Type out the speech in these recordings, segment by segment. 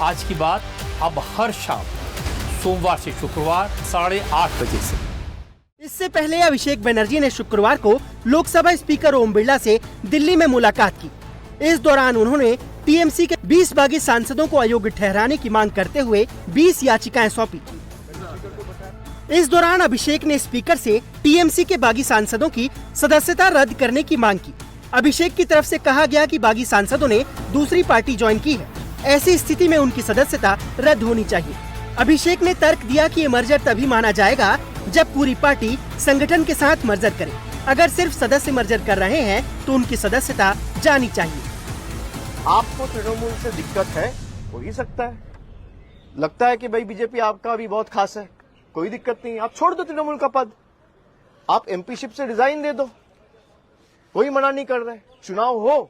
आज की बात अब हर शाम सोमवार से शुक्रवार 8:30 बजे से। इससे पहले अभिषेक बनर्जी ने शुक्रवार को लोकसभा स्पीकर ओम बिरला से दिल्ली में मुलाकात की। इस दौरान उन्होंने टीएमसी के 20 बागी सांसदों को अयोग्य ठहराने की मांग करते हुए 20 याचिकाएं सौंपी। इस दौरान अभिषेक ने स्पीकर से टीएमसी के बागी सांसदों की सदस्यता रद्द करने की मांग की। अभिषेक की तरफ से कहा गया कि बागी सांसदों ने दूसरी पार्टी ज्वाइन की है, ऐसी स्थिति में उनकी सदस्यता रद्द होनी चाहिए। अभिषेक ने तर्क दिया कि ये मर्जर तभी माना जाएगा जब पूरी पार्टी संगठन के साथ मर्जर करे। अगर सिर्फ सदस्य मर्जर कर रहे हैं तो उनकी सदस्यता जानी चाहिए। आपको तृणमूल से दिक्कत है, हो ही सकता है। लगता है कि भाई बीजेपी आपका भी बहुत खास है, कोई दिक्कत नहीं, आप छोड़ दो तृणमूल का पद, आप एमपीशिप से रिजाइन दे दो, कोई मना नहीं कर रहे। चुनाव हो,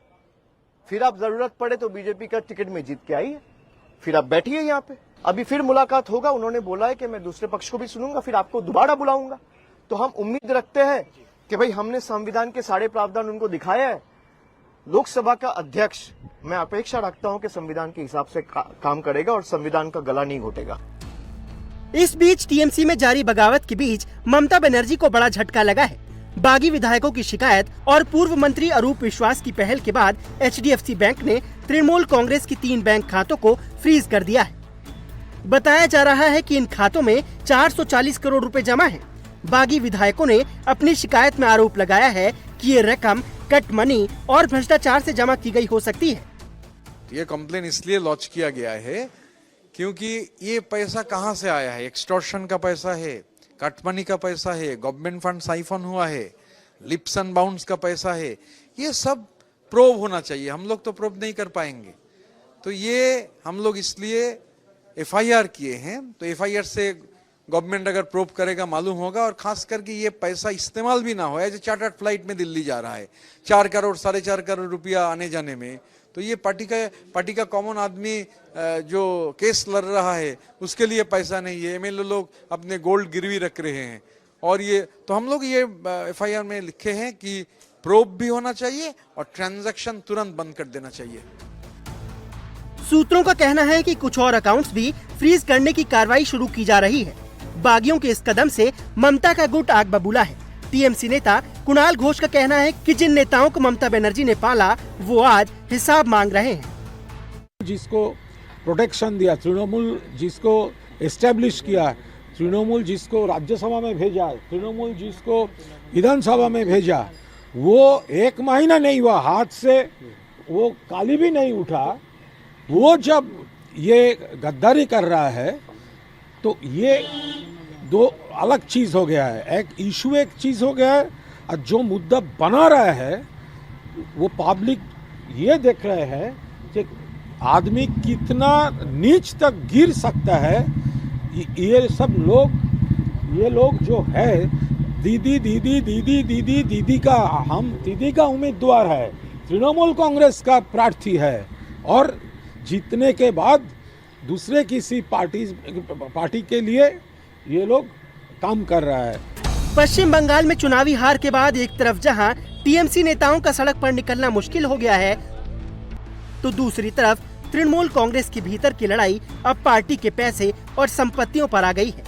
फिर आप जरूरत पड़े तो बीजेपी का टिकट में जीत के आइए, फिर आप बैठिए यहाँ पे। अभी फिर मुलाकात होगा, उन्होंने बोला है कि मैं दूसरे पक्ष को भी सुनूंगा, फिर आपको दोबारा बुलाऊंगा। तो हम उम्मीद रखते हैं कि भाई हमने संविधान के सारे प्रावधान उनको दिखाया है। लोकसभा का अध्यक्ष, मैं अपेक्षा रखता हूं कि संविधान के हिसाब से काम करेगा और संविधान का गला नहीं घोटेगा। इस बीच टीएमसी में जारी बगावत के बीच ममता बनर्जी को बड़ा झटका लगा है। बागी विधायकों की शिकायत और पूर्व मंत्री अरूप विश्वास की पहल के बाद एचडीएफसी बैंक ने तृणमूल कांग्रेस की 3 बैंक खातों को फ्रीज कर दिया है। बताया जा रहा है कि इन खातों में 440 करोड़ रुपए जमा हैं। बागी विधायकों ने अपनी शिकायत में आरोप लगाया है कि ये रकम कट मनी और भ्रष्टाचार से जमा की गई हो सकती है। ये कंप्लेन इसलिए लॉन्च किया गया है क्योंकि ये पैसा कहां से आया है, एक्सटॉर्शन का पैसा है, कट मनी का पैसा है, गवर्नमेंट फंड साइफन हुआ है, लिप्स एंड बाउंड्स का पैसा है, ये सब प्रूव होना चाहिए। हम लोग तो प्रूव नहीं कर पाएंगे, तो ये हम लोग इसलिए एफआईआर किए हैं। तो एफआईआर से गवर्नमेंट अगर प्रूव करेगा मालूम होगा, और खास करके ये पैसा इस्तेमाल भी ना हो। एज चार्टर्ड फ्लाइट में दिल्ली जा रहा है 4 करोड़ 4.5 करोड़ रुपया आने जाने में, तो ये पार्टी का कॉमन आदमी जो केस लड़ रहा है उसके लिए पैसा नहीं है। एमएलए लोग अपने गोल्ड गिरवी रख रहे हैं, और ये तो हम लोग ये एफआईआर में लिखे हैं कि प्रूव भी होना चाहिए और ट्रांजैक्शन तुरंत बंद कर देना चाहिए। सूत्रों का कहना है कि कुछ और अकाउंट्स भी फ्रीज करने की कार्रवाई शुरू की जा रही है। बागियों के इस कदम से ममता का गुट आग बबूला है। टीएमसी नेता कुणाल घोष का कहना है कि जिन नेताओं को ममता बनर्जी ने पाला वो आज हिसाब मांग रहे हैं। जिसको प्रोटेक्शन दिया, तृणमूल जिसको एस्टेब्लिश किया, तृणमूल जिसको राज्यसभा में भेजा, तृणमूल जिसको विधानसभा में भेजा, वो 1 महीना नहीं हुआ, हाथ से वो काली भी नहीं उठा। वो जब ये गद्दारी कर रहा है तो ये 2 अलग चीज़ हो गया है। एक इशू एक चीज़ हो गया है, और जो मुद्दा बना रहा है वो पब्लिक ये देख रहे हैं कि आदमी कितना नीच तक गिर सकता है। ये सब लोग, ये लोग जो है दीदी का उम्मीदवार है, तृणमूल कांग्रेस का प्रार्थी है, और जीतने के बाद दूसरे किसी पार्टी के लिए ये लोग काम कर रहा है। पश्चिम बंगाल में चुनावी हार के बाद एक तरफ जहां टीएमसी नेताओं का सड़क पर निकलना मुश्किल हो गया है, तो दूसरी तरफ तृणमूल कांग्रेस के भीतर की लड़ाई अब पार्टी के पैसे और संपत्तियों पर आ गई है।